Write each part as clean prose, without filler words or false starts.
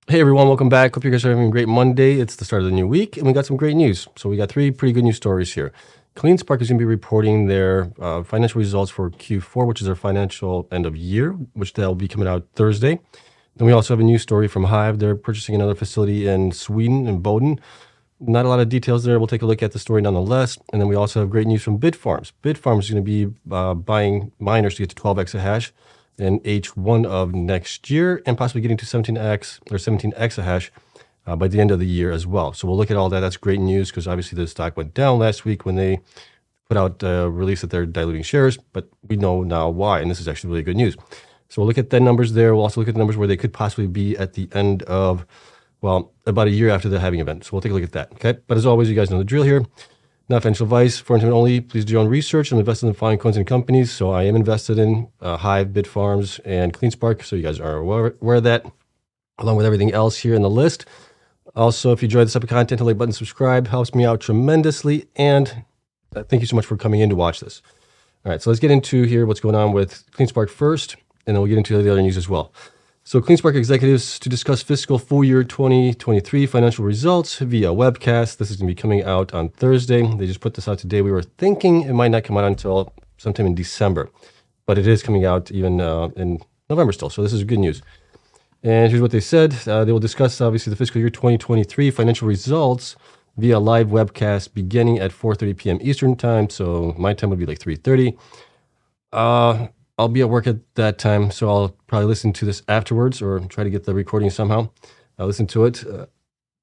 Hey everyone, welcome back. Hope you guys are having a great Monday. It's the start of the new week, and we got some great news. So we got three pretty good news stories here. Cleanspark is going to be reporting their financial results for Q4, which is their financial end of year, which they'll be coming out Thursday. Then we also have a news story from Hive. They're purchasing another facility in Sweden, in Boden. Not a lot of details there. We'll take a look at the story nonetheless. And then we also have great news from Bitfarms. Bitfarms is going to be buying miners to get to 12 exahash in H1 of next year, and possibly getting to 17x or 17 exahash by the end of the year as well. So we'll look at all that. That's great news because obviously the stock went down last week when they put out a release that they're diluting shares, but we know now why, and this is actually really good news. So we'll look at the numbers there. We'll also look at the numbers where they could possibly be at the end of, well, about a year after the halving event. So we'll take a look at that, okay? But as always, you guys know the drill here. Not financial advice, for entertainment only. Please do your own research. I'm invested in fine coins and companies, so I am invested in Hive, Bitfarms, and Cleanspark, so you guys are aware of that, along with everything else here in the list. Also, if you enjoyed this type of content, the like button, subscribe, helps me out tremendously, and thank you so much for coming in to watch this. All right, so let's get into here what's going on with Cleanspark first, and then we'll get into the other news as well. So Cleanspark executives to discuss fiscal full year 2023 financial results via webcast. This is going to be coming out on Thursday. They just put this out today. We were thinking it might not come out until sometime in December, but it is coming out even in November still. So this is good news. And here's what they said. They will discuss, obviously, the fiscal year 2023 financial results via live webcast beginning at 4:30 p.m. Eastern time. So my time would be like 3:30. I'll be at work at that time, so I'll probably listen to this afterwards or try to get the recording somehow. I'll listen to it.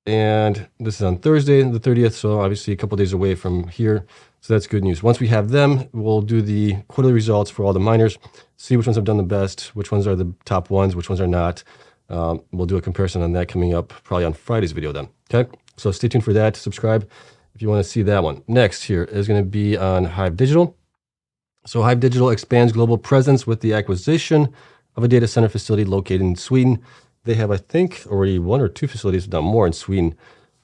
And this is on Thursday, the 30th, so obviously a couple days away from here. So that's good news. Once we have them, we'll do the quarterly results for all the miners, see which ones have done the best, which ones are the top ones, which ones are not. We'll do a comparison on that coming up probably on Friday's video then, okay? So stay tuned for that. Subscribe if you want to see that one. Next here is going to be on Hive Digital. So Hive Digital expands global presence with the acquisition of a data center facility located in Sweden. They have, I think, already one or two facilities, if not more, in Sweden.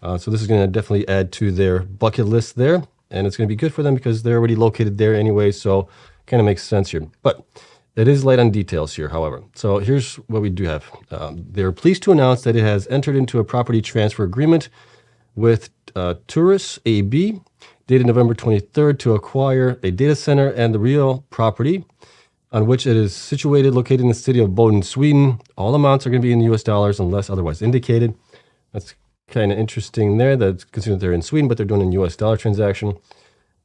So this is going to definitely add to their bucket list there, and it's going to be good for them because they're already located there anyway, so kind of makes sense here. But it is light on details here, however. So here's what we do have. They're pleased to announce that it has entered into a property transfer agreement with Turris AB, dated November 23rd, to acquire a data center and the real property on which it is situated, located in the city of Boden, Sweden. All amounts are going to be in US dollars unless otherwise indicated. That's kind of interesting there. That's considering they're in Sweden, but they're doing a US dollar transaction.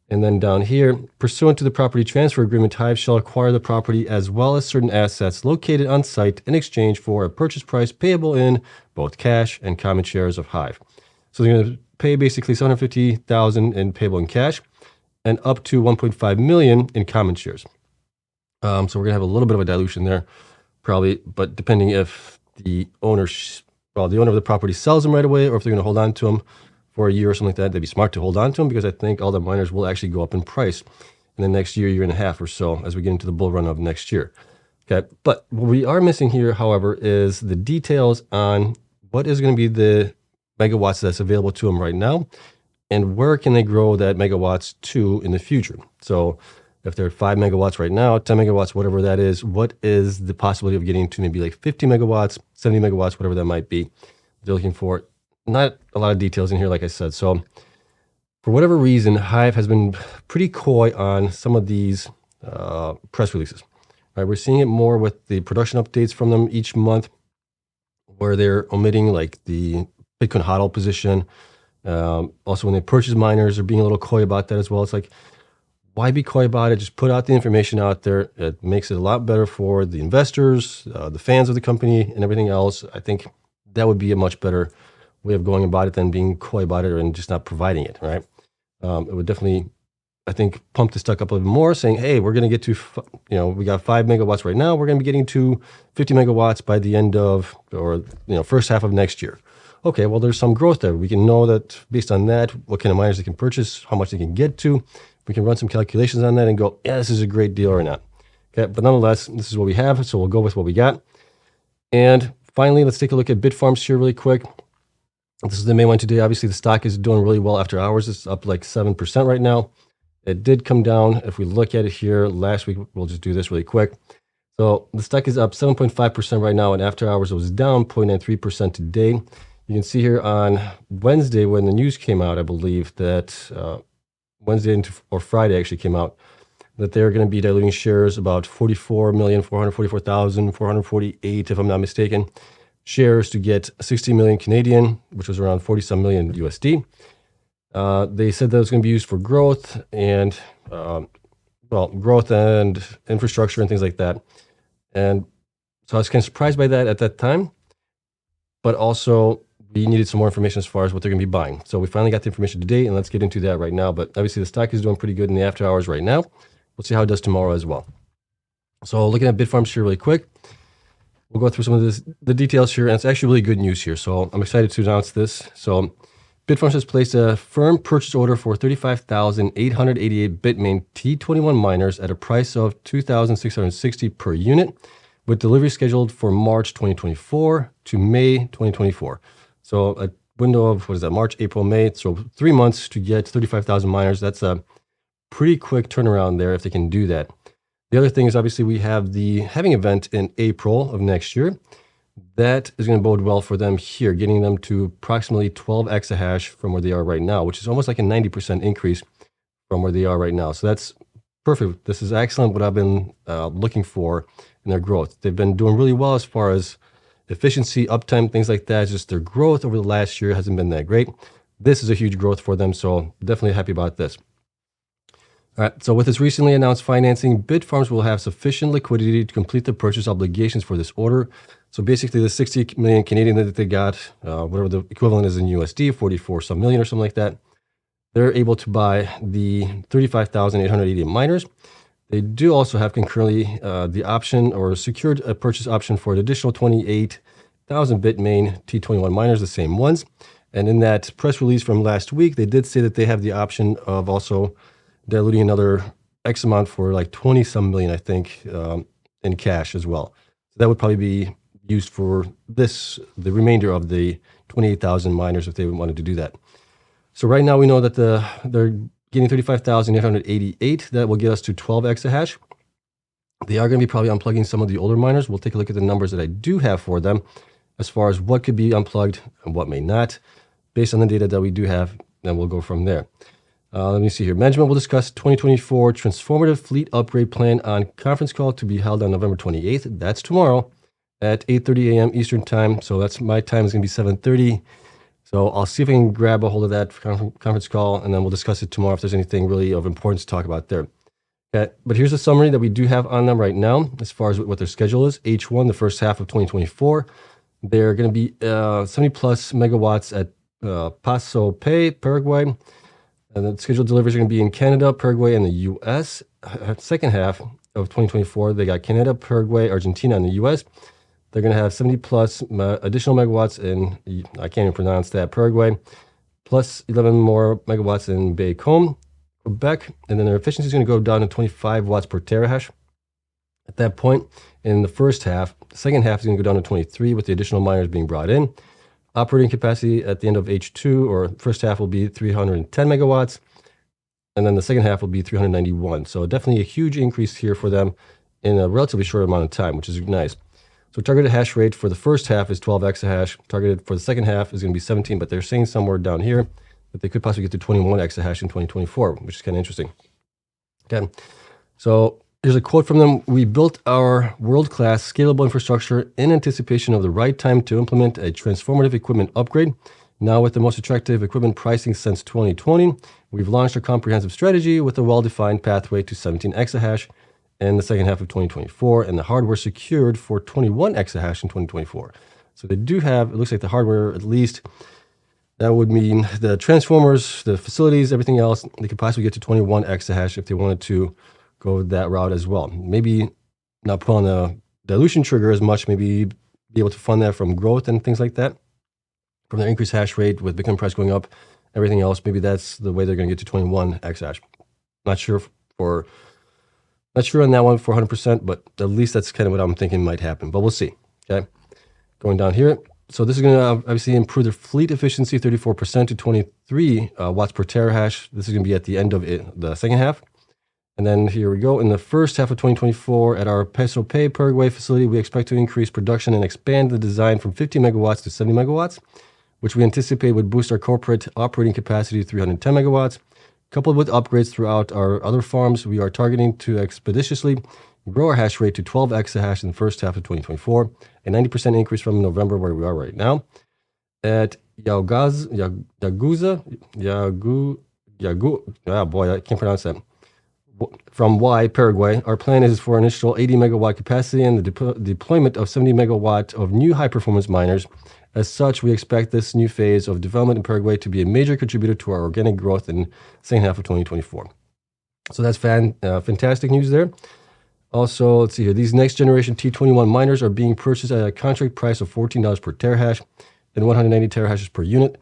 And then down here, pursuant to the property transfer agreement, Hive shall acquire the property as well as certain assets located on site in exchange for a purchase price payable in both cash and common shares of Hive. So they're going to pay basically $750,000 in payable in cash and up to $1.5 million in common shares. So we're going to have a little bit of a dilution there, probably, but depending if the owner of the property sells them right away or if they're going to hold on to them for a year or something like that, they'd be smart to hold on to them because I think all the miners will actually go up in price in the next year, year and a half or so as we get into the bull run of next year. Okay, but what we are missing here, however, is the details on what is going to be the megawatts that's available to them right now, and where can they grow that megawatts to in the future. So if they're 5 megawatts right now, 10 megawatts, whatever that is, what is the possibility of getting to maybe like 50 megawatts, 70 megawatts, whatever that might be. They're looking for not a lot of details in here, like I said. So for whatever reason, Hive has been pretty coy on some of these press releases. Right, we're seeing it more with the production updates from them each month, where they're omitting like the Bitcoin hodl position. Also, when they purchase miners, they're being a little coy about that as well. It's like, why be coy about it? Just put out the information out there. It makes it a lot better for the investors, the fans of the company, and everything else. I think that would be a much better way of going about it than being coy about it and just not providing it, right? It would definitely, I think, pump the stock up a little bit more, saying, hey, we're going to get to, we got 5 megawatts right now. We're going to be getting to 50 megawatts by the end of, or, first half of next year. Okay, well, there's some growth there. We can know that based on that, what kind of miners they can purchase, how much they can get to. We can run some calculations on that and go, yeah, this is a great deal or not. Okay, but nonetheless, this is what we have, so we'll go with what we got. And finally, let's take a look at Bitfarms here really quick. This is the main one today. Obviously, the stock is doing really well after hours. It's up like 7% right now. It did come down. If we look at it here last week, we'll just do this really quick. So the stock is up 7.5% right now, and after hours it was down 0.93% today. You can see here on Wednesday when the news came out, I believe that Wednesday or Friday actually came out, that they're going to be diluting shares about 44,444,448, if I'm not mistaken, shares to get 60 million Canadian, which was around 40 some million USD. They said that it was going to be used for growth and growth and infrastructure and things like that. And so I was kind of surprised by that at that time, but also we needed some more information as far as what they're going to be buying. So we finally got the information today, and let's get into that right now. But obviously the stock is doing pretty good in the after hours right now. We'll see how it does tomorrow as well. So looking at Bitfarms here really quick, we'll go through some of the details here, and it's actually really good news here. So I'm excited to announce this. So Bitfarms has placed a firm purchase order for 35,888 Bitmain T21 miners at a price of $2,660 per unit, with delivery scheduled for March 2024 to May 2024. So a window of, March, April, May. So 3 months to get 35,000 miners. That's a pretty quick turnaround there if they can do that. The other thing is obviously we have the halving event in April of next year. That is going to bode well for them here, getting them to approximately 12 exahash from where they are right now, which is almost like a 90% increase from where they are right now. So that's perfect. This is excellent, what I've been looking for in their growth. They've been doing really well as far as efficiency, uptime, things like that. Just their growth over the last year hasn't been that great. This is a huge growth for them, so definitely happy about this. All right, so with this recently announced financing, Bitfarms will have sufficient liquidity to complete the purchase obligations for this order. So basically the 60 million Canadian that they got, whatever the equivalent is in USD, 44 some million or something like that, they're able to buy the 35,880 miners. They do also have concurrently the option or secured a purchase option for an additional 28,000 Bitmain T21 miners, the same ones. And in that press release from last week, they did say that they have the option of also diluting another X amount for like 20 some million, I think, in cash as well. So that would probably be used for the remainder of the 28,000 miners if they wanted to do that. So right now we know that they're getting 35,888. That will get us to 12 exahash. They are going to be probably unplugging some of the older miners. We'll take a look at the numbers that I do have for them as far as what could be unplugged and what may not. Based on the data that we do have, then we'll go from there. Let me see here. Management will discuss 2024 transformative fleet upgrade plan on conference call to be held on November 28th. That's tomorrow at 8:30 a.m. Eastern time. So that's my time is going to be 7:30. So I'll see if I can grab a hold of that conference call, and then we'll discuss it tomorrow if there's anything really of importance to talk about there. Okay, but here's a summary that we do have on them right now as far as what their schedule is. H1, the first half of 2024, they're going to be 70 plus megawatts at Paso Pe, Paraguay. And the scheduled deliveries are going to be in Canada, Paraguay, and the U.S. Second half of 2024, they got Canada, Paraguay, Argentina, and the U.S. They're going to have 70 plus additional megawatts in, I can't even pronounce that, Paraguay, plus 11 more megawatts in Baycom, Quebec. And then their efficiency is going to go down to 25 watts per terahash. At that point, in the first half, the second half is going to go down to 23 with the additional miners being brought in. Operating capacity at the end of H2 or first half will be 310 megawatts, and then the second half will be 391. So definitely a huge increase here for them in a relatively short amount of time, which is nice. So targeted hash rate for the first half is 12 exahash. Targeted for the second half is going to be 17, but they're saying somewhere down here that they could possibly get to 21 exahash in 2024, which is kind of interesting. Okay, so here's a quote from them. We built our world-class scalable infrastructure in anticipation of the right time to implement a transformative equipment upgrade. Now with the most attractive equipment pricing since 2020, we've launched a comprehensive strategy with a well-defined pathway to 17 exahash in the second half of 2024, and the hardware secured for 21 exahash in 2024. So they do have, it looks like the hardware at least, that would mean the transformers, the facilities, everything else, they could possibly get to 21 exahash if they wanted to go that route as well. Maybe not put on the dilution trigger as much, maybe be able to fund that from growth and things like that, from their increased hash rate with Bitcoin price going up, everything else. Maybe that's the way they're going to get to 21 exahash. Not sure on that one for 100%, but at least that's kind of what I'm thinking might happen. But we'll see. Okay, going down here. So this is going to obviously improve their fleet efficiency 34% to 23 watts per terahash. This is going to be at the end of the second half. And then here we go. In the first half of 2024, at our Peso Pay Paraguay facility, we expect to increase production and expand the design from 50 megawatts to 70 megawatts, which we anticipate would boost our corporate operating capacity to 310 megawatts. Coupled with upgrades throughout our other farms, we are targeting to expeditiously grow our hash rate to 12 exahash in the first half of 2024, a 90% increase from November where we are right now. At Yaguza, oh boy, I can't pronounce that. From Y, Paraguay, our plan is for initial 80 megawatt capacity and the deployment of 70 megawatt of new high performance miners. As such, we expect this new phase of development in Paraguay to be a major contributor to our organic growth in the second half of 2024. So that's fantastic news there. Also, let's see here. These next generation T21 miners are being purchased at a contract price of $14 per terahash and 190 terahashes per unit.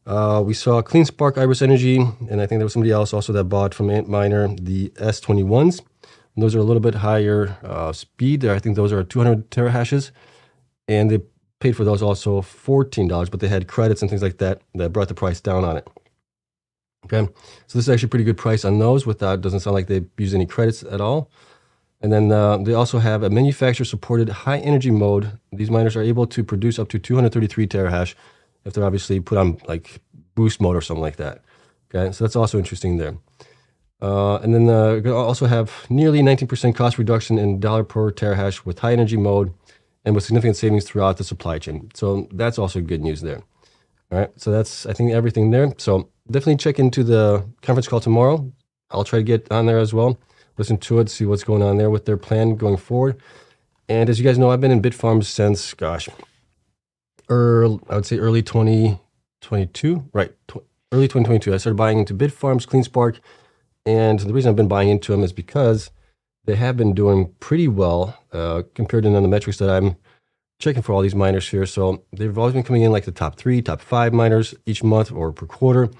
We saw Cleanspark, Iris Energy, and I think there was somebody else also that bought from Antminer the S21s. And those are a little bit higher speed. I think those are 200 terahashes, and they paid for those also $14, but they had credits and things like that that brought the price down on it. Okay, so this is actually a pretty good price on those. Without, doesn't sound like they use any credits at all. And then they also have a manufacturer-supported high-energy mode. These miners are able to produce up to 233 terahash if they're obviously put on like boost mode or something like that. Okay, so that's also interesting there. And then we also have nearly 19% cost reduction in dollar per terahash with high-energy mode and with significant savings throughout the supply chain. So that's also good news there. All right, so that's, I think, everything there. So definitely check into the conference call tomorrow. I'll try to get on there as well, listen to it, see what's going on there with their plan going forward. And as you guys know, I've been in Bitfarms since, gosh, I would say early 2022, right? Early 2022. I started buying into Bitfarms, Cleanspark, and the reason I've been buying into them is because they have been doing pretty well compared to none of the metrics that I'm checking for all these miners here. So they've always been coming in like the top 3, top 5 miners each month or per quarter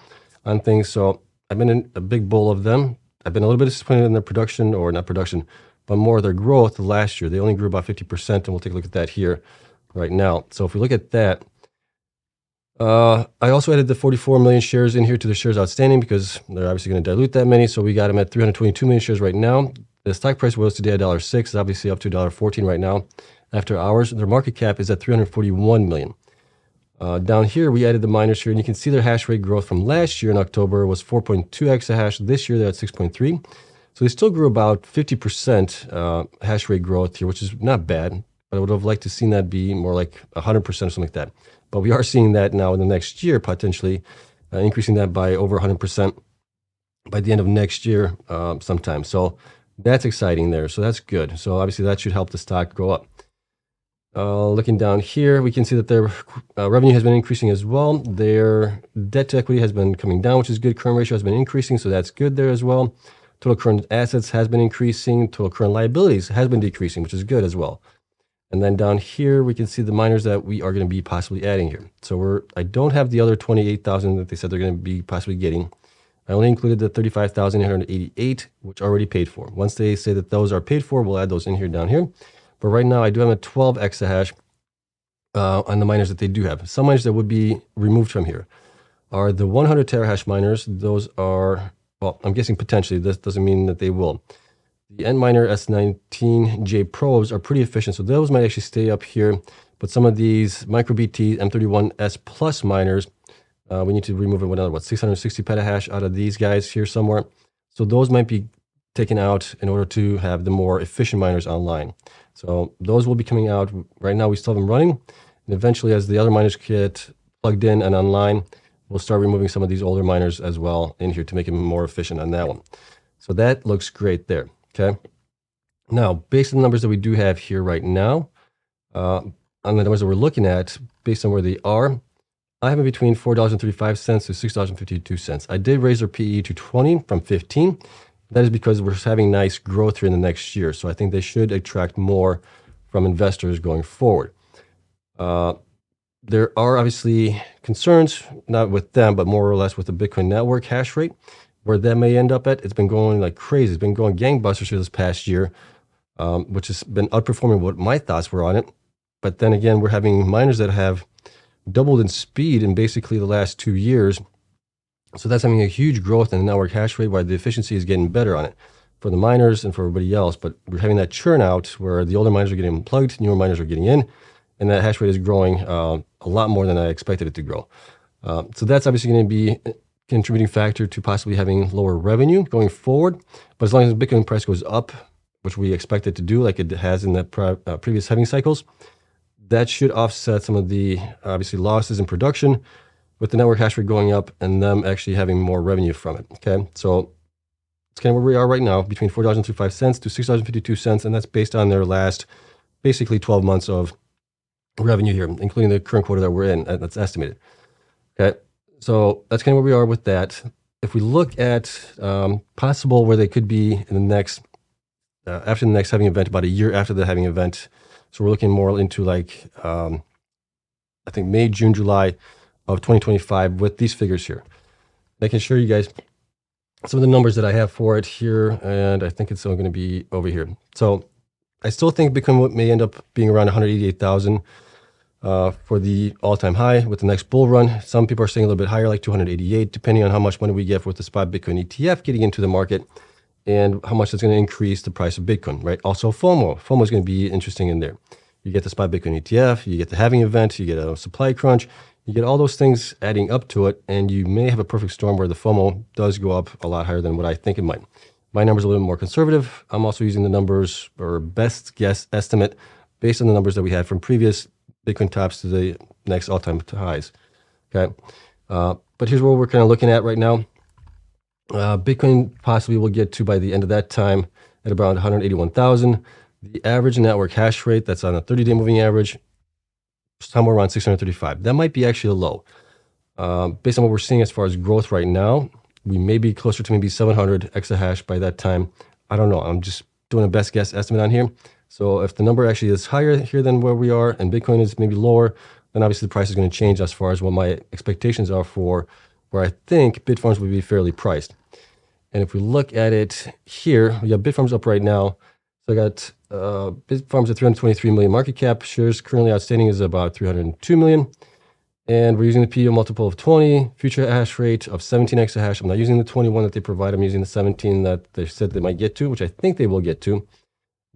on things. So I've been a big bull of them. I've been a little bit disappointed in their production, or not production, but more their growth last year. They only grew about 50%, and we'll take a look at that here right now. So if we look at that, I also added the 44 million shares in here to the shares outstanding because they're obviously going to dilute that many. So we got them at 322 million shares right now. The stock price was today $1.06. It's obviously up to $1.14 right now after hours. Their market cap is at 341 million. Down here, we added the miners here, and you can see their hash rate growth from last year in October was 4.2 exahash. This year, they're at 6.3. So they still grew about 50% hash rate growth here, which is not bad. But I would have liked to seen that be more like 100% or something like that. But we are seeing that now in the next year, potentially increasing that by over 100% by the end of next year sometime. So that's exciting there. So that's good. So obviously that should help the stock go up. Looking down here, we can see that their revenue has been increasing as well. Their debt to equity has been coming down, which is good. Current ratio has been increasing, so that's good there as well. Total current assets has been increasing. Total current liabilities has been decreasing, which is good as well. And then down here, we can see the miners that we are going to be possibly adding here. So I don't have the other 28,000 that they said they're going to be possibly getting. I only included the 35,888, which already paid for. Once they say that those are paid for, we'll add those in here down here. But right now, I do have a 12 exahash on the miners that they do have. Some miners that would be removed from here are the 100 terahash miners. Those are, well, I'm guessing potentially. This doesn't mean that they will. The Antminer S19J Probes are pretty efficient, so those might actually stay up here. But some of these MicroBT M31S Plus miners, we need to remove another, 660 petahash out of these guys here somewhere. So those might be taken out in order to have the more efficient miners online. So those will be coming out. Right now, we still have them running. And eventually, as the other miners get plugged in and online, we'll start removing some of these older miners as well in here to make them more efficient on that one. So that looks great there. Okay. Now, based on the numbers that we do have here right now, on the numbers that we're looking at, based on where they are, I have them between $4.35 to $6.52. I did raise their PE to 20 from 15. That is because we're having nice growth here in the next year. So I think they should attract more from investors going forward. There are obviously concerns, not with them, but more or less with the Bitcoin network hash rate, where that may end up at. It's been going like crazy. It's been going gangbusters here this past year, which has been outperforming what my thoughts were on it. But then again, we're having miners that have doubled in speed in basically the last 2 years. So that's having a huge growth in the network hash rate while the efficiency is getting better on it. for the miners and for everybody else, but we're having that churn out where the older miners are getting unplugged, newer miners are getting in, and that hash rate is growing a lot more than I expected it to grow. So that's obviously going to be a contributing factor to possibly having lower revenue going forward. But as long as the Bitcoin price goes up, which we expect it to do, like it has in the previous halving cycles, that should offset some of the obviously losses in production with the network hash rate going up and them actually having more revenue from it. Okay, so it's kind of where we are right now, between $4.35 to $6.52, and that's based on their last basically 12 months of revenue here, including the current quarter that we're in. That's estimated. Okay, so that's kind of where we are with that. If we look at possible where they could be in the next, after the next halving event, about a year after the halving event, so we're looking more into like, I think May, June, July of 2025 with these figures here. I can show you guys some of the numbers that I have for it here, and I think it's going to be over here. So I still think Bitcoin may end up being around 188,000 for the all-time high with the next bull run. Some people are saying a little bit higher, like 288, depending on how much money we get with the spot Bitcoin ETF getting into the market and how much it's going to increase the price of Bitcoin, right? Also FOMO. FOMO is going to be interesting in there. You get the spot Bitcoin ETF, you get the halving event, you get a supply crunch, you get all those things adding up to it, and you may have a perfect storm where the FOMO does go up a lot higher than what I think it might. My number's a little bit more conservative. I'm also using the numbers or best guess estimate based on the numbers that we had from previous Bitcoin tops to the next all-time highs. Okay, but here's what we're kind of looking at right now. Bitcoin possibly will get to by the end of that time at around 181,000. The average network hash rate that's on a 30-day moving average, somewhere around 635. That might be actually a low. Based on what we're seeing as far as growth right now, we may be closer to maybe 700 exahash by that time. I don't know. I'm just doing a best guess estimate on here. So if the number actually is higher here than where we are and Bitcoin is maybe lower, then obviously the price is going to change as far as what my expectations are for where I think Bitfarms would be fairly priced. And if we look at it here, we got Bitfarms up right now. So I got Bitfarms at 323 million market cap. Shares currently outstanding is about 302 million. And we're using the PO multiple of 20, future hash rate of 17 exahash. I'm not using the 21 that they provide. I'm using the 17 that they said they might get to, which I think they will get to.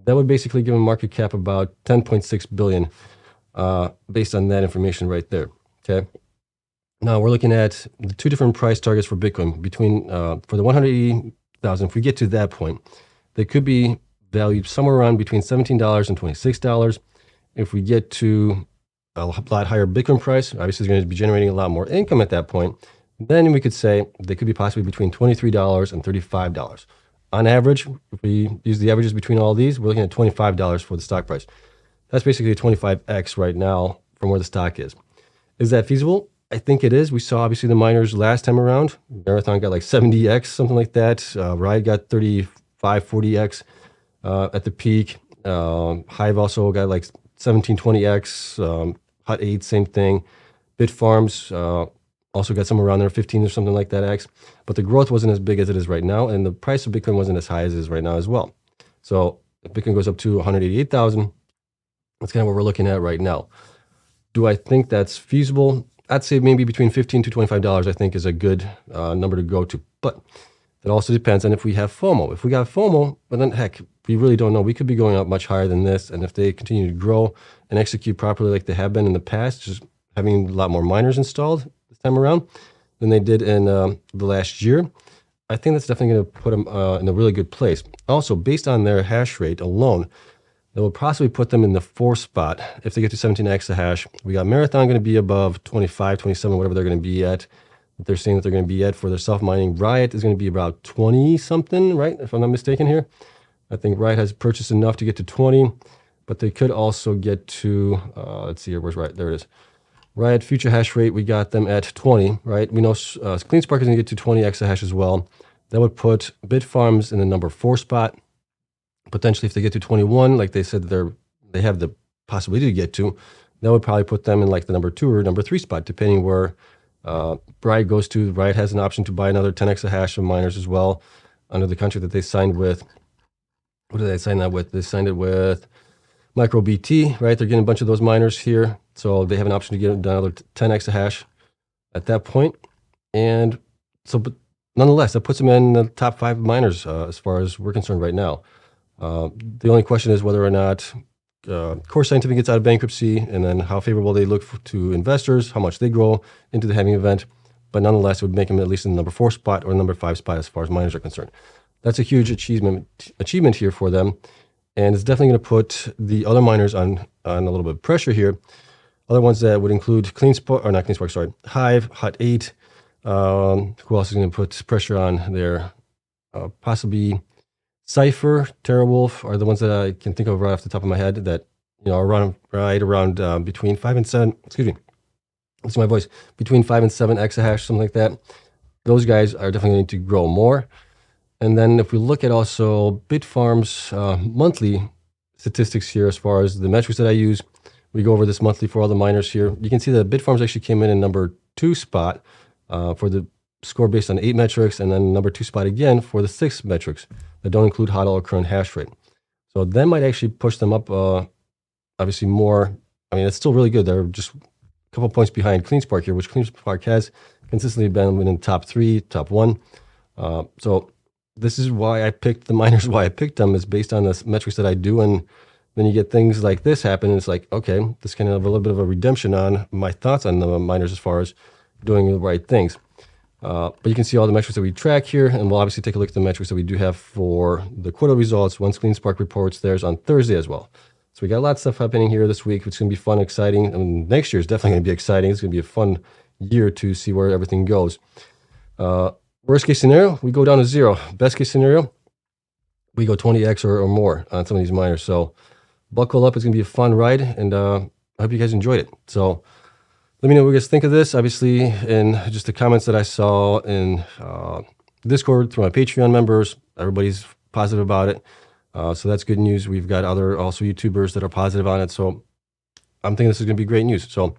That would basically give a market cap about 10.6 billion based on that information right there. Okay. Now we're looking at the two different price targets for Bitcoin between for the 180,000. If we get to that point, they could be valued somewhere around between $17 and $26. If we get to a lot higher Bitcoin price, obviously it's going to be generating a lot more income at that point. Then we could say they could be possibly between $23 and $35. On average, if we use the averages between all these, we're looking at $25 for the stock price. That's basically a 25x right now from where the stock is. Is that feasible? I think it is. We saw obviously the miners last time around. Marathon got like 70x, something like that. Riot got 35, 40x at the peak. Hive also got like 17, 20x. Hot 8, same thing. Bitfarms also got somewhere around there, 15 or something like that X. But the growth wasn't as big as it is right now, and the price of Bitcoin wasn't as high as it is right now as well. So if Bitcoin goes up to 188,000, that's kind of what we're looking at right now. Do I think that's feasible? I'd say maybe between $15 to $25, I think is a good number to go to. But it also depends on if we have FOMO. If we got FOMO, well then heck, we really don't know. We could be going up much higher than this. And if they continue to grow and execute properly like they have been in the past, just having a lot more miners installed this time around than they did in the last year, I think that's definitely going to put them in a really good place. Also, based on their hash rate alone, that will possibly put them in the 4th spot if they get to 17 exahash. We got Marathon going to be above 25, 27, whatever they're going to be at. They're saying that they're going to be at for their self-mining. Riot is going to be about 20 something, right? If I'm not mistaken here. I think Riot has purchased enough to get to 20, but they could also get to, let's see here, where's Riot? There it is. Riot future hash rate, we got them at 20, right? We know Cleanspark is going to get to 20 exahash as well. That would put Bitfarms in the number 4 spot. Potentially, if they get to 21, like they said, they have the possibility to get to, that would probably put them in like the number 2 or number 3 spot, depending where Riot goes to. Riot has an option to buy another 10 exahash of miners as well under the contract that they signed with. What did they sign that with? They signed it with MicroBT, right? They're getting a bunch of those miners here. So they have an option to get another 10 exahash at that point. And so, but nonetheless, that puts them in the top 5 miners as far as we're concerned right now. The only question is whether or not Core Scientific gets out of bankruptcy, and then how favorable they look to investors, how much they grow into the halving event. But nonetheless, it would make them at least in the number 4 spot or number 5 spot as far as miners are concerned. That's a huge achievement here for them, and it's definitely going to put the other miners on a little bit of pressure here. Other ones that would include Cleanspark, or not Cleanspark, sorry, Hive, Hut 8. Who else is going to put pressure on there? Possibly Cypher, TeraWolf are the ones that I can think of right off the top of my head that, are right around between 5 and 7, excuse me, listen to my voice, between 5 and 7 exahash, something like that. Those guys are definitely going to grow more. And then if we look at also Bitfarms monthly statistics here as far as the metrics that I use, we go over this monthly for all the miners here. You can see that Bitfarms actually came in number 2 spot for the score based on 8 metrics, and then number 2 spot again for the 6 metrics that don't include HODL or current hash rate. So that might actually push them up obviously more. I mean, it's still really good. They're just a couple points behind Cleanspark here, which Cleanspark has consistently been in the top 3, top 1. So this is why I picked the miners, why I picked them is based on the metrics that I do. And then you get things like this happen, and it's like, okay, this kind of a little bit of a redemption on my thoughts on the miners as far as doing the right things. But you can see all the metrics that we track here, and we'll obviously take a look at the metrics that we do have for the quarter results once Cleanspark reports theirs on Thursday as well. So we got a lot of stuff happening here this week, which is going to be fun, exciting. I mean, next year is definitely going to be exciting. It's going to be a fun year to see where everything goes. Worst case scenario, we go down to 0. Best case scenario, we go 20x or more on some of these miners. So buckle up. It's going to be a fun ride, and I hope you guys enjoyed it. So let me know what you guys think of this. Obviously, in just the comments that I saw in Discord through my Patreon members, everybody's positive about it. So that's good news. We've got other also YouTubers that are positive on it. So I'm thinking this is going to be great news. So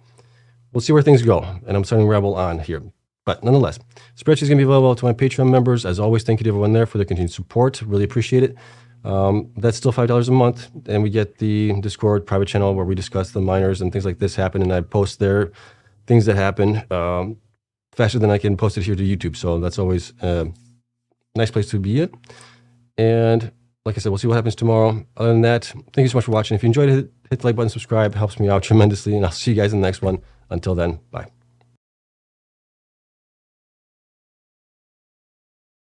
we'll see where things go. And I'm starting Rebel on here. But nonetheless, spreadsheet is going to be available to my Patreon members. As always, thank you to everyone there for their continued support. Really appreciate it. That's still $5 a month. And we get the Discord private channel where we discuss the miners and things like this happen. And I post there things that happen faster than I can post it here to YouTube. So that's always a nice place to be in. And like I said, we'll see what happens tomorrow. Other than that, thank you so much for watching. If you enjoyed it, hit the like button, subscribe. It helps me out tremendously. And I'll see you guys in the next one. Until then, bye.